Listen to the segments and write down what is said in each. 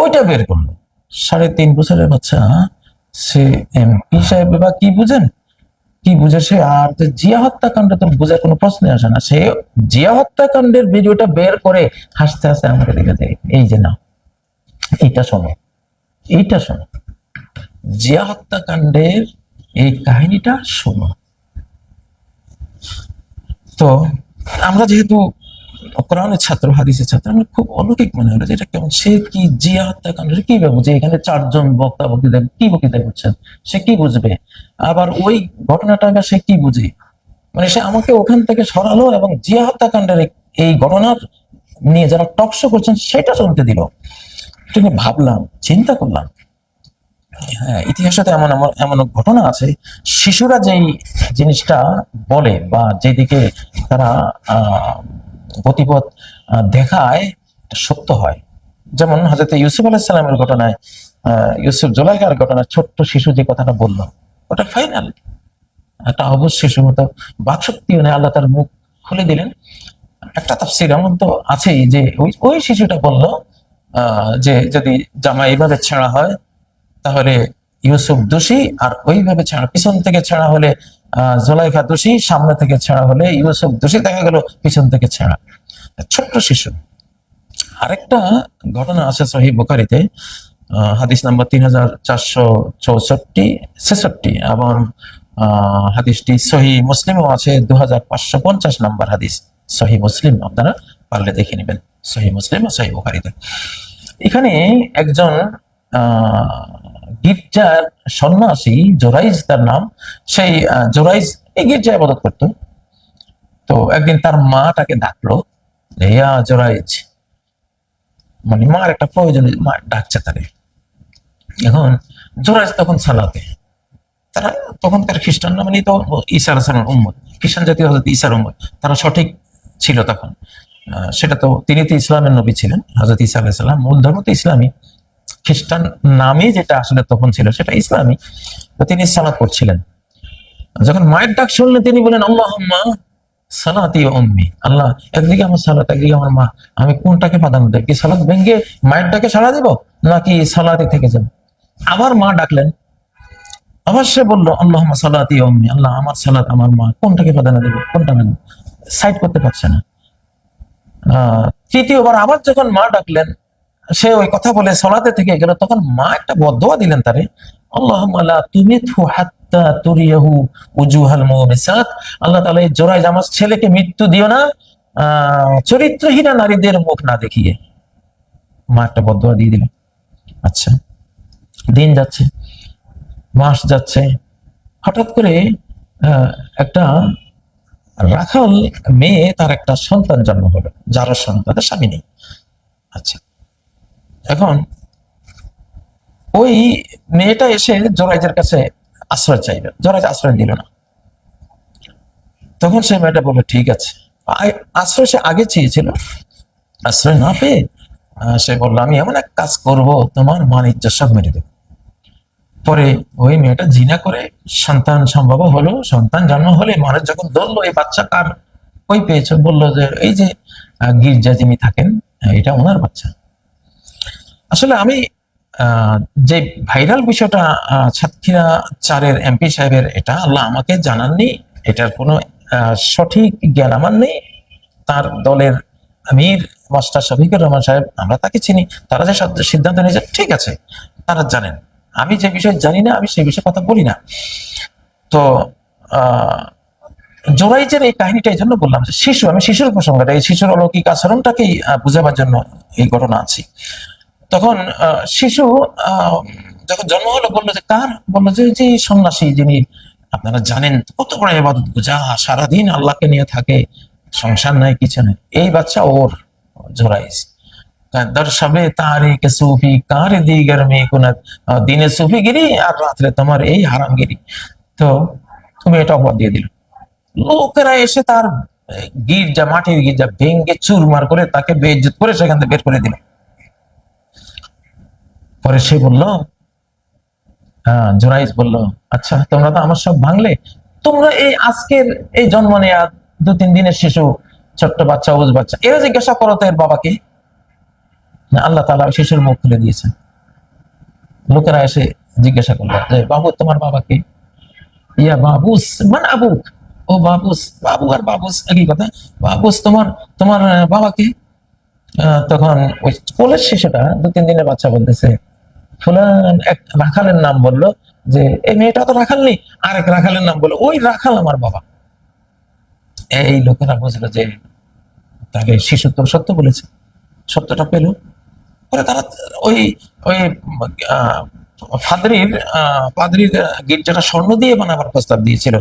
ওইটা বের করলো। 3.5 বছরের বাচ্চা, সে এমপি সাহেব বা কি বুঝেন, কি বুঝে সে? আর যে জিয়া হত্যাকাণ্ড তো বোঝার কোনো প্রশ্নই আসে না। সে জিয়া হত্যাকাণ্ডের ভিডিওটা বের করে হাসতে হাসতে আমাকে দেখে দেয়, এই যে না, এইটা শোনো, এইটা শোনো, জিয়া হত্যাকাণ্ডের এই কাহিনীটা শোনো। তো আমরা যেহেতু কোরআনের ছাত্র, হাদিসের ছাত্র, আমার খুব অলৌকিক মনে হলো যে এটা কেমন, সে কি জিয়া হত্যাকাণ্ডের কি বুঝে? এখানে 4 জন বক্তা বক্তৃতা কি বক্তৃতা করছেন, সে কি বুঝবে? আবার ওই ঘটনাটা সে কি বুঝে? মানে সে আমাকে ওখান থেকে সরালো এবং জিয়া হত্যাকাণ্ডের এই ঘটনার নিয়ে যারা টকশো করছেন সেটা শুনতে দিল। এটা ভাবলাম, চিন্তা করলাম, হ্যাঁ, ইতিহাসে তো এমন এমন এমন ঘটনা আছে, শিশুরা যেই জিনিসটা বলে বা যেদিকে তারা গতিপথ দেখায়, সত্য হয়। যেমন হযরত ইউসুফ আলাইহিস সালামের ঘটনায়, ইউসুফ জুলাইখার ঘটনায় ছোট্ট শিশু যে কথাটা বলল, ওটা ফাইনাল। একটা অবুঝ শিশু মতো বাকশক্তি, আল্লাহ তার মুখ খুলে দিলেন। একটা তাফসীর এমন তো আছেই যে ওই শিশুটা বলল যে যদি জামা এইভাবে ছেঁড়া হয় তাহলে ইউসুফ দোষী, আর ওইভাবে ছেঁড়া, পিছন থেকে ছেঁড়া হলে জুলাইখা দোষী, সামনে থেকে ছেঁড়া হলে ইউসুফ দোষী। দেখা গেল পিছন থেকে ছেঁড়া, ছোট্ট শিশু। আরেকটা ঘটনা আছে সহিহ বুখারীতে, হাদিস নাম্বার 3464-66, এবং হাদিসটি সহিহ মুসলিমও আছে, 2550 নাম্বার হাদিস, সহিহ মুসলিম, আপনারা পারলে দেখে নেবেন, সহিহ মুসলিম ও সহিহ বুখারীতে। এখানে একজন গির্জার সন্ন্যাসী, জোরাইজ তার নাম, সেই জোরাইজ এই গির্জায় ইবাদত করতো। তো একদিন তার মা তাকে ডাকলো, ইয়া জোরাইজ, মানে মার একটা প্রয়োজন, মা ডাকছে তাকে। এখন জোরাইজ তখন সালাতে, তারা তখনকার খ্রিস্টানরা মানে তো ঈসা আলাইহিস সালামের উম্মত, খ্রিস্টান জাতীয় হযরত ঈসার উম্মত, তারা সঠিক ছিল তখন। সেটা তো, তিনি তো ইসলামের নবী ছিলেন, হযরত ঈসা আলাইহিস সালাম, মূল ধর্ম তো ইসলামী, খ্রিস্টান নামে যেটা আসলে তখন ছিল সেটা ইসলামী। তো তিনি সালাত করছিলেন, যখন মায়ের ডাক শুনলেন তিনি বলেন, আল্লাহুম্মা সালাতি ওয়া উম্মি, আল্লাহ, একদিকে আমার সালাত, একদিকে আমার মা, আমি কোনটাকে প্রাধান্য দেব? কি সালাত ভেঙে মায়ের ডাকে সাড়া দেব, নাকি সালাতে থেকে যাব? আবার মা ডাকলেন, আবার সে বললো, আল্লাহুম্মা সালাতি ওয়া উম্মি, আল্লাহ, আমার সালাত, আমার মা, কোনটাকে প্রাধান্য দেব, কোনটা নেব? সাইড করতে পারছে না। তৃতীয়বার আবার যখন মা ডাকলেন, সে ওই কথা বলে সালাতে থেকে গেল, তখন মা একটা বদদোয়া দিলেন তারে, আল্লাহুম্মা লা তুমিতহু হাত্তা তুরিয়াহু উজুহাল মুমিসাত, আল্লাহ তাআলা এই জোরাইজ আমার ছেলেকে মৃত্যু দিও না চরিত্রহীনা নারীদের মুখ না দেখিয়ে। মা একটা বদদোয়া দিয়ে দিলেন। আচ্ছা, দিন যাচ্ছে, মাস যাচ্ছে, হঠাৎ করে একটা রাখাল মেয়ে, তার একটা সন্তান জন্ম হলো, যার সন্তান, তার স্বামী নেই। আচ্ছা, এখন ওই মেয়েটা এসে জোরাইজের কাছে আশ্রয় চাইবে, জোরাইজ আশ্রয় দিল না। তখন সেই মেয়েটা বললো, ঠিক আছে। আশ্রয় সে আগে চেয়েছিল, আশ্রয় না পেয়ে সে বললো, আমি এমন এক কাজ করব, তোমার মান ইজ্জত সব মেরে দেব। পরে ওই মেয়েটা জিনা করে সন্তান সম্ভব হলো। সন্তান জন্ম হলে মানুষ যখন ধরলো, এই বাচ্চা কার, কই পেয়েছে, বললো যে এই যে গির্জা যিনি থাকেন, এটা ওনার বাচ্চা। আসলে আমি যে ভাইরাল বিষয়টা, সাতক্ষীরা 4-এর এমপি সাহেবের, এটা আল্লাহ আমাকে জানাননি, এটার কোনো সঠিক জ্ঞান আমার নেই। তার দলের আমির মাস্টার শফিকুর রহমান সাহেব, আমরা তাকে চিনি, তারা যে সিদ্ধান্ত নিয়েছে ঠিক আছে, তারা জানেন। আমি যে বিষয় জানি না, আমি সেই বিষয়ে কথা বলি না। তো জোরাইজের এই কাহিনীটা এই জন্য বললাম যে শিশু, আমি শিশুর প্রসঙ্গটা, এই শিশুর অলৌকিক আচরণটাকেই বুঝাবার জন্য এই ঘটনা আছে। তখন শিশু যখন জন্ম হলো, বললো যে কার, বললো যে যে সন্ন্যাসী, যিনি আপনারা জানেন কত বড় ইবাদত গুজা, সারাদিন আল্লাহকে নিয়ে থাকে, সংসার নাই, কিছু নেই। এই বাচ্চা ওর, জোরাইজ। দর্শাবে তারিকে সুফি কার দিগর মে কুনাত, দিনে সুফিগিরি আর রাত্রে তোমার এই হারামগিরি। তো তুমি এটা অপবাদ দিয়ে দিল। লোকেরা এসে তার গির্জা, মাটির গির্জা ভেঙ্গে চুরমার করে তাকে বেইজ্জত করে সেখান থেকে বের করে দিল। পরে সে বলল, জোরাইজ বলল, আচ্ছা তোমরা তো আমার সব ভাঙলে, তোমরা এই আজকের এই জন্ম নেয়া 2-3 দিনের শিশু, ছোট্ট বাচ্চা, ওজ বাচ্চা, এরা জিজ্ঞাসা করো তো এর বাবাকে, আল্লাহ তাআলা ওই শিশুর মুখ খুলে দিয়েছেন। লোকেরা এসে জিজ্ঞাসা করলো যে বাবু তোমার বাবাকে? ইয়া বাবুস মান আবুক, ও বাবুস, বাবু আর বাবুস একই কথা। বাবুস তোমার তোমার বাবাকে? তখন ওই কোলের শিশুটা 2-3 দিনের বাচ্চা বলতেছে ফুলান, এক রাখালের নাম বললো, যে এই মেয়েটা তো রাখাল নেই, আরেক রাখালের নাম বললো, ওই রাখাল আমার বাবা। এই লোকেরা বুঝলো যে তাকে শিশু তো সত্য বলেছে, সত্যটা পেল। পরে তারা ওই ওই আহ, পাদ্রির গির্জাটা স্বর্ণ দিয়ে বানাবার প্রস্তাব দিয়েছিল,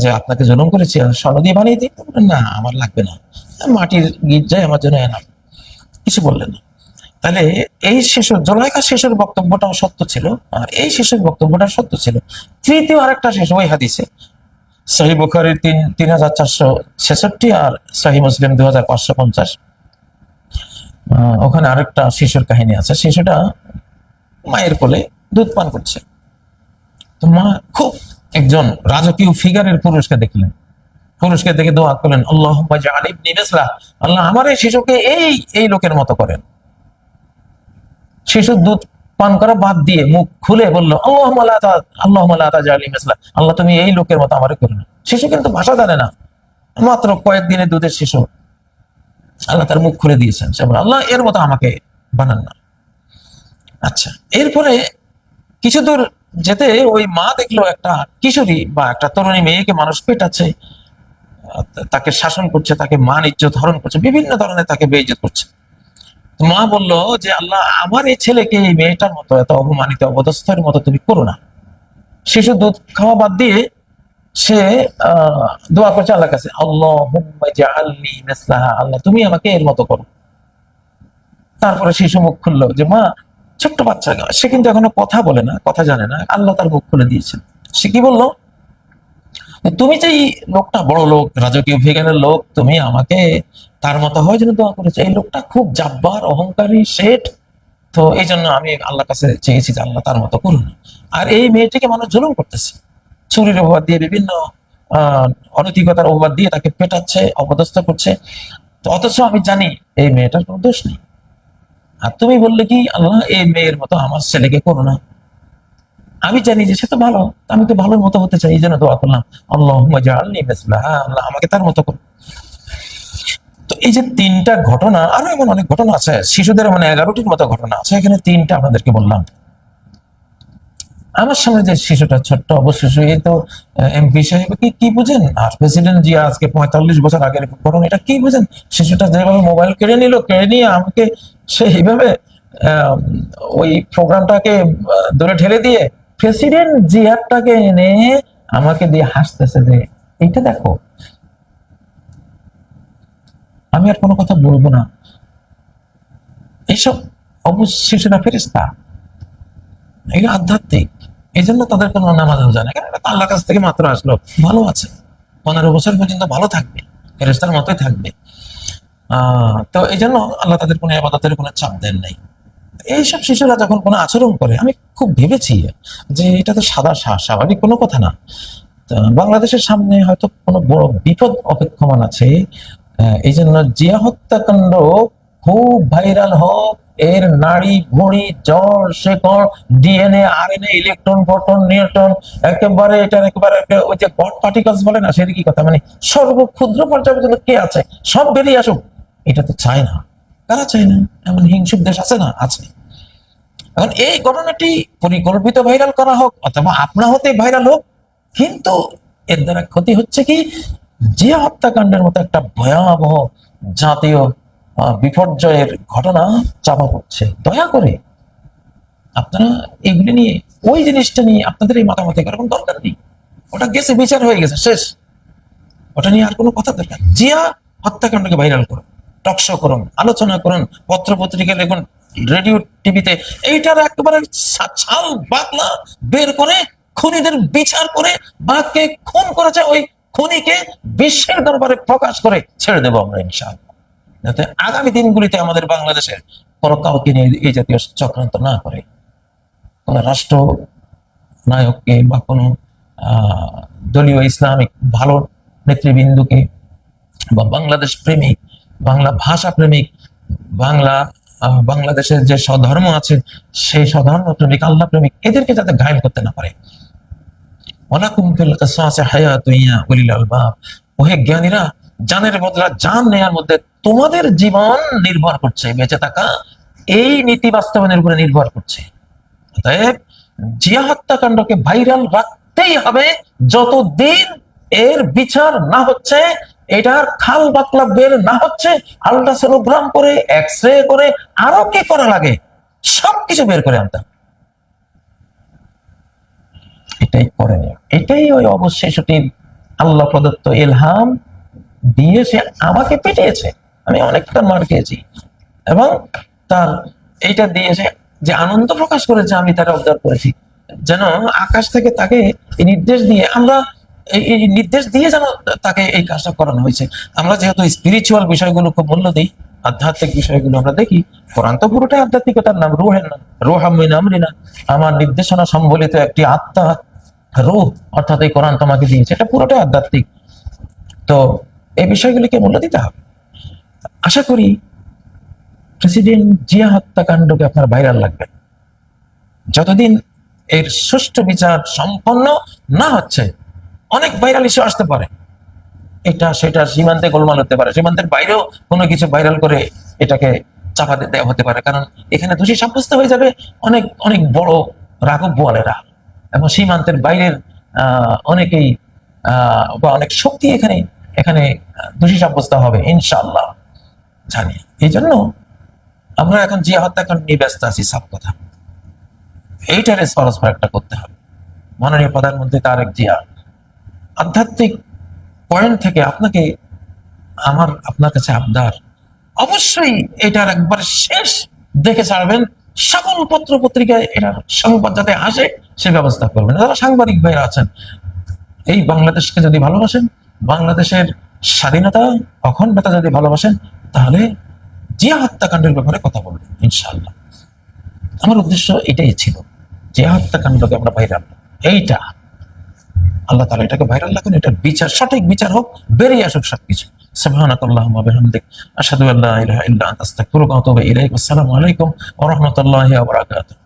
যে আপনাকে জুলুম করেছি, স্বর্ণ দিয়ে বানিয়ে দিই। না, আমার লাগবে না, মাটির গির্জায় আমার জন্য এনাফ। কিছু বললেন না। তাহলে এই শিশু জোলাইকা শিশুর বক্তব্যটাও সত্য ছিল, আর এই শিশুর বক্তব্যটা সত্য ছিল। তৃতীয় আরেকটা শিশু ওই হাদিসে সহিহ বুখারীর 3466 আর সহিহ মুসলিম 2550, ওখানে আরেকটা শিশুর কাহিনী আছে। শিশুটা মায়ের কোলে দুধ পান করছে। তো মা খুব একজন রাজকীয় ফিগারের পুরুষকে দেখলেন, পুরুষকে দেখে দোয়া করলেন, আল্লাহুম্মা জাআল ইবনি মিসলা, আল্লাহ আমার এই শিশুকে এই এই লোকের মতো করেন। শিশু দুধ পান করা বাদ দিয়ে মুখ খুলে বললো, আল্লাহুম্মা লা তাজআলনি মিসলা, আল্লাহ তুমি এই লোকের মতো আমারে করো না। শিশু কিন্তু ভাষা জানে না, মাত্র কয়েকদিনের দুধের শিশু। আল্লাহ তার মুখ খুলে দিয়েছেন, সে বলে আল্লাহ এর মতো আমাকে বানান না। আচ্ছা, এরপরে কিছু দূর যেতে ওই মা দেখলো একটা কিশোরী বা একটা তরুণী মেয়েকে মানুষ পেটাচ্ছে, তাকে শাসন করছে, তাকে মান ইজ্জত হরণ করছে, বিভিন্ন ধরনের তাকে বেইজ্জত করছে। মা বলল যে আল্লাহ আমার এই ছেলেকে এই মেয়েটার মতো এত অপমানিত অবদস্থের মতো তুমি করো না। শিশু দুধ খাওয়া বাদ দিয়ে সে দোয়া করছে আল্লাহর কাছে, আল্লাহুম্মা জাআলনি মিসলাহা, আল্লাহ তুমি আমাকে এর মতো করো। তারপরে শিশু মুখ খুললো যে মা, ছোট্ট বাচ্চা, সে কিন্তু এখনো কথা বলে না, কথা জানে না, আল্লাহ তার মুখ খুলে দিয়েছেন। সে কি বললো, তুমি যে এই লোকটা বড় লোক, রাজকীয় ফিগারের লোক, তুমি আমাকে তার মতো হয় যেন দোয়া করেছো। এই লোকটা খুব জাব্বার, অহংকারী, শেঠ, তো এই জন্য আমি আল্লাহর কাছে চেয়েছি যে আল্লাহ তার মতো করুন। আর এই মেয়েটিকে মানুষ জুলুম করতেছে, চুরির অপবাদ দিয়ে, বিভিন্ন অনৈতিকতার অপবাদ দিয়ে তাকে পেটাচ্ছে, অপদস্থ করছে। তো অথচ আমি জানি এই মেয়েটার কোনো দোষ নেই, আর তুমি বললে কি আল্লাহ এই মেয়ের মতো আমার ছেলেকে করো না। আমি জানি যে সে তো ভালো, আমি তো ভালোর মতো হতে চাই, এই জন্য দোয়া করলাম, আল্লাহুম্মা জাআলনি মিসলাহা, আল্লাহ আমাকে তার মতো করো। তো এই যে 3টা ঘটনা, আরো এমন অনেক ঘটনা আছে, শিশুদের মানে 11টির মতো ঘটনা আছে, এখানে 3টা আপনাদেরকে বললাম। আমার সামনে যে শিশুটা ছোট্ট অবশিশু, এই তো এমপি সাহেব কি বুঝেন, আর প্রেসিডেন্ট জিয়া আজকে 45 বছর আগের ঘটনা, এটা কি বুঝেন? শিশুটা যেভাবে মোবাইল কেড়ে নিল, কেড়ে নিয়ে আমাকে সে এইভাবে আহ, ওই প্রোগ্রামটাকে দূরে ঠেলে দিয়ে প্রেসিডেন্ট জিয়ারটাকে এনে আমাকে দিয়ে হাসতেছে যে এইটা দেখো। আমি আর কোনো কথা বলবো না। এইসব শিশুরা ফেরেশতা, এগুলো আধ্যাত্মিক, এই জন্য তাদের কোনো নামাজও জানে, কারণ এটা আল্লাহর কাছ থেকে মাত্র আসলো, ভালো আছে, 15 বছর পর্যন্ত ভালো থাকবে, ফেরেশতার মতোই থাকবে। তো এই জন্য আল্লাহ তাদের কোনো ইবাদতের কোনো চাপ দেন নাই। এইসব শিশুরা যখন কোনো আচরণ করে, আমি খুব ভেবেছি যে এটা তো স্বাভাবিক কোনো কথা না। বাংলাদেশের সামনে হয়তো কোনো বড় বিপদ অপেক্ষমান আছে, এই জন্য জিয়া হত্যাকাণ্ড খুব ভাইরাল হোক, এর নাড়ি ভুঁড়ি জ্বর শেকড় DNA RNA electron proton neutron একেবারে এটার একেবারে ওই যে গড পার্টিকলস বলে না, সেদিকে কথা, মানে সর্বক্ষুদ্র পর্যায়ে পর্যন্ত কে আছে সব বেরিয়ে আসুক, এটা তো চায় না। কারা চায় না? এমন হিংসুক দেশ আছে না? আছে। এখন এই ঘটনাটি পরিকল্পিত ভাইরাল করা হোক অথবা আপনা হতে ভাইরাল হোক, কিন্তু এর দ্বারা ক্ষতি হচ্ছে কি, যে হত্যাকাণ্ডের মতো একটা ভয়াবহ জাতীয় বিপর্যয়ের ঘটনা চাপা পড়ছে। দয়া করে আপনারা এগুলি নিয়ে, ওই জিনিসটা নিয়ে আপনাদের এই মাতামাতি করার কোনো দরকার নেই, ওটা গেছে, বিচার হয়ে গেছে, শেষ। ওটা নিয়ে আর কোনো কথা দরকার। জিয়া হত্যাকাণ্ডকে ভাইরাল করুন, টকশো করুন, আলোচনা করুন, পত্র পত্রিকা লিখুন, রেডিও টিভিতে, এইটার একেবারে ছাল বাকলা বের করে খুনিদের বিচার করে, বাঘকে খুন করেছে ওই খুনিকে বিশ্বের দরবারে প্রকাশ করে ছেড়ে দেবো আমরা ইনশাআল্লাহ, যাতে আগামী দিনগুলিতে আমাদের বাংলাদেশের কোনো কাউকে নিয়ে এই জাতীয় চক্রান্ত না করে, কোন রাষ্ট্র নায়ককে বা কোনো দলীয় ইসলামিক ভালো নেতৃবৃন্দকে বা বাংলাদেশ প্রেমিক, বাংলা ভাষা প্রেমিক, বাংলা বাংলাদেশের যে স্বধর্ম আছে সেই স্বধর্ম প্রেমিক, আল্লাহ প্রেমিক, এদেরকে যাতে ঘায়ল করতে না পারে। ওয়ালাকুম ফিল কিসাসি হায়াতুন ইয়া উলিল আলবাব, ওহে জ্ঞানীরা, জানের বদলা জান নেয়ার মধ্যে তোমাদের জীবন নির্ভর করছে, বেঁচে থাকা এই নীতি বাস্তবায়নের উপরে নির্ভর করছে। অতএব জিয়া হত্যাকাণ্ডকে ভাইরাল রাখতেই হবে যতদিন এর বিচার না হচ্ছে, এটার খাল বাকলা বের না হচ্ছে, আল্ট্রাসোনোগ্রাম করে, এক্স-রে করে, আরো কি করা লাগে সবকিছু বের করে আনতে হবে। এটাই করণীয়, এটাই ওই অবশেষটির আল্লাহ প্রদত্ত ইলহাম দিয়ে সে আমাকে পিটিয়েছে। আমি অনেকটা মার খেয়েছি এবং তার এইটা দিয়েছে যে আনন্দ প্রকাশ করেছে, আমি তারা উদ্ধার করেছি। যেন আকাশ থেকে তাকে এই নির্দেশ দিয়ে আমরা এই নির্দেশ দিয়ে যেন তাকে এই কাজটা করানো হয়েছে। আমরা যেহেতু স্পিরিচুয়াল বিষয়গুলো খুব মূল্য দিই, আধ্যাত্মিক বিষয়গুলো আমরা দেখি, কোরআন তো পুরোটাই আধ্যাত্মিকতার নাম, রুহের নাম, রুহাম মিন আমরিনা, আমার নির্দেশনা সম্বলিত একটি আত্মা, রূহ, অর্থাৎ এই কোরআন তোমাকে দিয়েছে, এটা পুরোটাই আধ্যাত্মিক। তো এই বিষয়গুলিকে মূল্য দিতে হবে। আশা করি প্রেসিডেন্ট জিয়া হত্যাকাণ্ডকে আপনার ভাইরাল লাগবে। যতদিন এর সুষ্ঠু বিচার সম্পন্ন না হচ্ছে, অনেক ভাইরাল ইস্যু আসতে পারে, এটা সেটা সীমান্তে গোলমাল হতে পারে, সীমান্তের বাইরেও কোনো কিছু ভাইরাল করে এটাকে চাপা দেওয়া হতে পারে, কারণ এখানে দোষী সাব্যস্ত হয়ে যাবে অনেক অনেক বড় রাঘব বোয়ালেরা, এবং সীমান্তের বাইরের অনেকেই বা অনেক শক্তি এখানে এখানে দোষী সাব্যস্ত হবে ইনশাআল্লাহ, জানি। এই জন্য আমরা এখন জিয়া হত্যাকাণ্ড নিয়ে ব্যস্ত আছি, সব কথা এইটারে পরস্পর একটা করতে হবে। মাননীয় প্রধানমন্ত্রী তারেক জিয়া, আধ্যাত্মিক পয়েন্ট থেকে আপনাকে আপনার কাছে আবদার, অবশ্যই এটার একবার শেষ দেখে ছাড়বেন, সকল পত্র পত্রিকায় এটার সংবাদ যাতে আসে সে ব্যবস্থা করবেন। যারা সাংবাদিক ভাইরা আছেন, এই বাংলাদেশকে যদি ভালোবাসেন, বাংলাদেশের স্বাধীনতা অখণ্ডতা যদি ভালোবাসেন, তাহলে জিয়া হত্যাকাণ্ডের ব্যাপারে কথা বলবেন ইনশাআল্লাহ। আমার উদ্দেশ্য এটাই ছিল, জিয়া হত্যাকাণ্ডকে আমরা ভাইরাল, এইটা আল্লাহ তাআলা এটাকে ভাইরাল রাখুন, এটার বিচার, সঠিক বিচার হোক, বেরিয়ে আসুক সবকিছু। সুবহানাকাল্লাহুম্মা ওয়া বিহামদিক, আশহাদু আল্লা ইলাহা ইল্লা আনতা, আস্তাগফিরুকা ওয়া আতুবু ইলাইক। আসসালামু আলাইকুম ওয়া রাহমাতুল্লাহি ওয়া বারাকাতুহু।